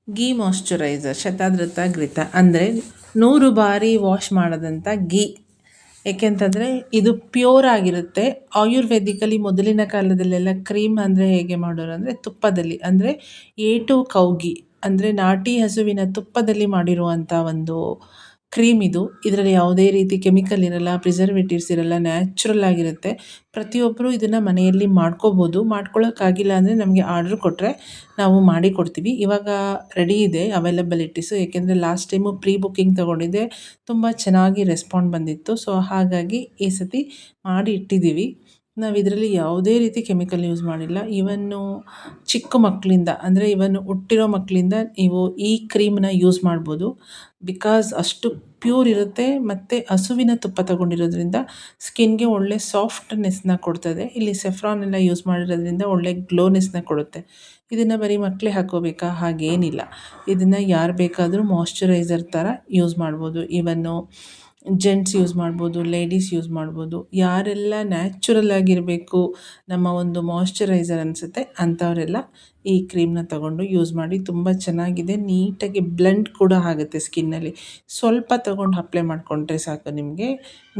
Ghee moisturiser ಶತಾದೃತ ಘೃತ ಅಂದರೆ 100 ಬಾರಿ wash ಮಾಡೋದಂಥ ghee. ಏಕೆಂತಂದರೆ ಇದು ಪ್ಯೂರ್ ಆಗಿರುತ್ತೆ. ಆಯುರ್ವೇದಿಕಲಿ ಮೊದಲಿನ ಕಾಲದಲ್ಲೆಲ್ಲ ಕ್ರೀಮ್ ಅಂದರೆ ಹೇಗೆ ಮಾಡೋರು ಅಂದರೆ ತುಪ್ಪದಲ್ಲಿ, ಅಂದರೆ A2 ಕೌ ಗೀ ಅಂದರೆ ನಾಟಿ ಹಸುವಿನ ತುಪ್ಪದಲ್ಲಿ ಮಾಡಿರುವಂಥ ಒಂದು ಕ್ರೀಮ್ ಇದು. ಇದರಲ್ಲಿ ಯಾವುದೇ ರೀತಿ ಕೆಮಿಕಲ್ ಇರಲ್ಲ, ಪ್ರಿಸರ್ವೇಟಿವ್ಸ್ ಇರಲ್ಲ, ನ್ಯಾಚುರಲ್ ಆಗಿರುತ್ತೆ. ಪ್ರತಿಯೊಬ್ಬರು ಇದನ್ನು ಮನೆಯಲ್ಲಿ ಮಾಡ್ಕೋಬೋದು. ಮಾಡ್ಕೊಳ್ಳೋಕ್ಕಾಗಿಲ್ಲ ಅಂದರೆ ನಮಗೆ ಆರ್ಡ್ರ್ ಕೊಟ್ಟರೆ ನಾವು ಮಾಡಿ ಕೊಡ್ತೀವಿ. ಇವಾಗ ರೆಡಿ ಇದೆ ಅವೈಲಬಿಲಿಟೀಸು, ಏಕೆಂದರೆ ಲಾಸ್ಟ್ ಟೈಮು ಪ್ರೀ ಬುಕ್ಕಿಂಗ್ ತೊಗೊಂಡಿದ್ದೆ, ತುಂಬ ಚೆನ್ನಾಗಿ ರೆಸ್ಪಾಂಡ್ ಬಂದಿತ್ತು. ಸೊ ಹಾಗಾಗಿ ಈ ಸತಿ ಮಾಡಿ ಇಟ್ಟಿದ್ದೀವಿ. ನಾವು ಇದರಲ್ಲಿ ಯಾವುದೇ ರೀತಿ ಕೆಮಿಕಲ್ ಯೂಸ್ ಮಾಡಿಲ್ಲ. ಇವನ್ನು ಚಿಕ್ಕ ಮಕ್ಕಳಿಂದ ಅಂದರೆ ಇವನ್ನು ಹುಟ್ಟಿರೋ ಮಕ್ಕಳಿಂದ ನೀವು ಈ ಕ್ರೀಮನ್ನ ಯೂಸ್ ಮಾಡ್ಬೋದು. ಬಿಕಾಸ್ ಅಷ್ಟು ಪ್ಯೂರ್ ಇರುತ್ತೆ ಮತ್ತು ಹಸುವಿನ ತುಪ್ಪ ತಗೊಂಡಿರೋದ್ರಿಂದ ಸ್ಕಿನ್ಗೆ ಒಳ್ಳೆ ಸಾಫ್ಟ್ನೆಸ್ನ ಕೊಡ್ತದೆ. ಇಲ್ಲಿ ಸೆಫ್ರಾನ್ ಎಲ್ಲ ಯೂಸ್ ಮಾಡಿರೋದ್ರಿಂದ ಒಳ್ಳೆ ಗ್ಲೋನೆಸ್ನ ಕೊಡುತ್ತೆ. ಇದನ್ನು ಬರೀ ಮಕ್ಕಳೇ ಹಾಕ್ಕೋಬೇಕಾ? ಹಾಗೇನಿಲ್ಲ. ಇದನ್ನು ಯಾರು ಬೇಕಾದರೂ ಮಾಯ್ಶ್ಚರೈಸರ್ ಥರ ಯೂಸ್ ಮಾಡ್ಬೋದು. ಇವನ್ನು ಜೆಂಟ್ಸ್ ಯೂಸ್ ಮಾಡ್ಬೋದು, ಲೇಡೀಸ್ ಯೂಸ್ ಮಾಡ್ಬೋದು. ಯಾರೆಲ್ಲ ನ್ಯಾಚುರಲ್ ಆಗಿರಬೇಕು ನಮ್ಮ ಒಂದು ಮಾಯ್ಶ್ಚರೈಸರ್ ಅನಿಸುತ್ತೆ ಅಂಥವರೆಲ್ಲ ಈ ಕ್ರೀಮ್ನ ತಗೊಂಡು ಯೂಸ್ ಮಾಡಿ. ತುಂಬ ಚೆನ್ನಾಗಿದೆ, ನೀಟಾಗಿ ಬ್ಲೆಂಡ್ ಕೂಡ ಆಗುತ್ತೆ ಸ್ಕಿನ್ನಲ್ಲಿ. ಸ್ವಲ್ಪ ತಗೊಂಡು ಅಪ್ಲೈ ಮಾಡಿಕೊಂಡ್ರೆ ಸಾಕು, ನಿಮಗೆ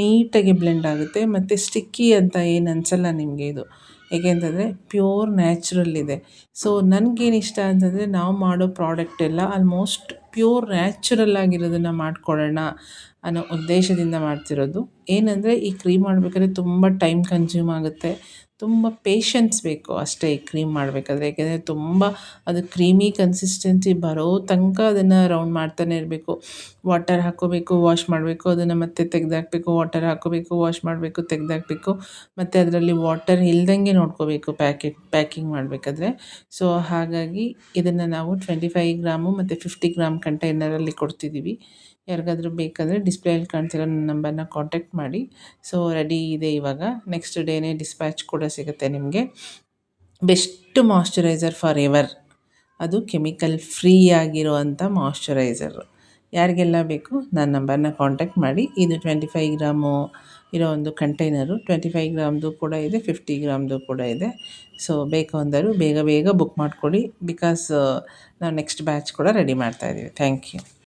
ನೀಟಾಗಿ ಬ್ಲೆಂಡ್ ಆಗುತ್ತೆ ಮತ್ತು ಸ್ಟಿಕ್ಕಿ ಅಂತ ಏನು ಅನಿಸಲ್ಲ ನಿಮಗೆ ಇದು. ಏಕೆಂತಂದರೆ ಪ್ಯೂರ್ ನ್ಯಾಚುರಲ್ ಇದೆ. ಸೊ ನನಗೇನು ಇಷ್ಟ ಅಂತಂದರೆ ನಾವು ಮಾಡೋ ಪ್ರಾಡಕ್ಟ್ ಎಲ್ಲ ಆಲ್ಮೋಸ್ಟ್ ಪ್ಯೂರ್ ನ್ಯಾಚುರಲ್ ಆಗಿರೋದನ್ನು ಮಾಡಿಕೊಡೋಣ ಅನ್ನೋ ಉದ್ದೇಶದಿಂದ ಮಾಡ್ತಿರೋದು. ಏನಂದರೆ ಈ ಕ್ರೀಮ್ ಮಾಡಬೇಕಾದ್ರೆ ತುಂಬ ಟೈಮ್ ಕನ್ಸ್ಯೂಮ್ ಆಗುತ್ತೆ, ತುಂಬ ಪೇಷನ್ಸ್ ಬೇಕು ಅಷ್ಟೇ ಈ ಕ್ರೀಮ್ ಮಾಡಬೇಕಾದ್ರೆ. ಏಕೆಂದರೆ ತುಂಬ ಅದು ಕ್ರೀಮಿ ಕನ್ಸಿಸ್ಟೆನ್ಸಿ ಬರೋ ತನಕ ಅದನ್ನು ರೌಂಡ್ ಮಾಡ್ತಾನೆ ಇರಬೇಕು. ವಾಟರ್ ಹಾಕ್ಕೋಬೇಕು, ವಾಶ್ ಮಾಡಬೇಕು, ಅದನ್ನು ಮತ್ತೆ ತೆಗೆದಾಕಬೇಕು, ವಾಟರ್ ಹಾಕ್ಕೋಬೇಕು, ವಾಶ್ ಮಾಡಬೇಕು, ತೆಗೆದಾಕಬೇಕು, ಮತ್ತು ಅದರಲ್ಲಿ ವಾಟರ್ ಇಲ್ದಂಗೆ ನೋಡ್ಕೋಬೇಕು ಪ್ಯಾಕಿಂಗ್ ಮಾಡಬೇಕಾದ್ರೆ. ಸೊ ಹಾಗಾಗಿ ಇದನ್ನು ನಾವು 25 ಗ್ರಾಮು ಮತ್ತು 50 ಗ್ರಾಮ್ ಕಂಟೈನರಲ್ಲಿ ಕೊಡ್ತಿದ್ದೀವಿ. ಯಾರಿಗಾದ್ರೂ ಬೇಕಾದರೆ ಡಿಸ್ಪ್ಲೇಯಲ್ಲಿ ಕಾಣ್ತಿರೋ ನನ್ನ ನಂಬರ್ನ ಕಾಂಟ್ಯಾಕ್ಟ್ ಮಾಡಿ. ಸೊ ರೆಡಿ ಇದೆ ಇವಾಗ, ನೆಕ್ಸ್ಟ್ ಡೇನೇ ಡಿಸ್ಪ್ಯಾಚ್ ಕೂಡ ಸಿಗುತ್ತೆ ನಿಮಗೆ. ಬೆಸ್ಟ್ ಮಾಯ್ಶ್ಚರೈಸರ್ ಫಾರ್ ಎವರ್, ಅದು ಕೆಮಿಕಲ್ ಫ್ರೀ ಆಗಿರುವಂಥ ಮಾಯ್ಶ್ಚರೈಸರು. ಯಾರಿಗೆಲ್ಲ ಬೇಕು ನನ್ನ ನಂಬರ್ನ ಕಾಂಟ್ಯಾಕ್ಟ್ ಮಾಡಿ. ಇದು 25 ಗ್ರಾಮು ಇರೋ ಒಂದು ಕಂಟೈನರು. 25 ಗ್ರಾಮ್ದು ಕೂಡ ಇದೆ, 50 ಗ್ರಾಮ್ದು ಕೂಡ ಇದೆ. ಸೊ ಬೇಕು ಅಂದರು ಬೇಗ ಬೇಗ ಬುಕ್ ಮಾಡಿಕೊಡಿ. ಬಿಕಾಸ್ ನಾವು ನೆಕ್ಸ್ಟ್ ಬ್ಯಾಚ್ ಕೂಡ ರೆಡಿ ಮಾಡ್ತಾಯಿದ್ದೀವಿ. Thank you.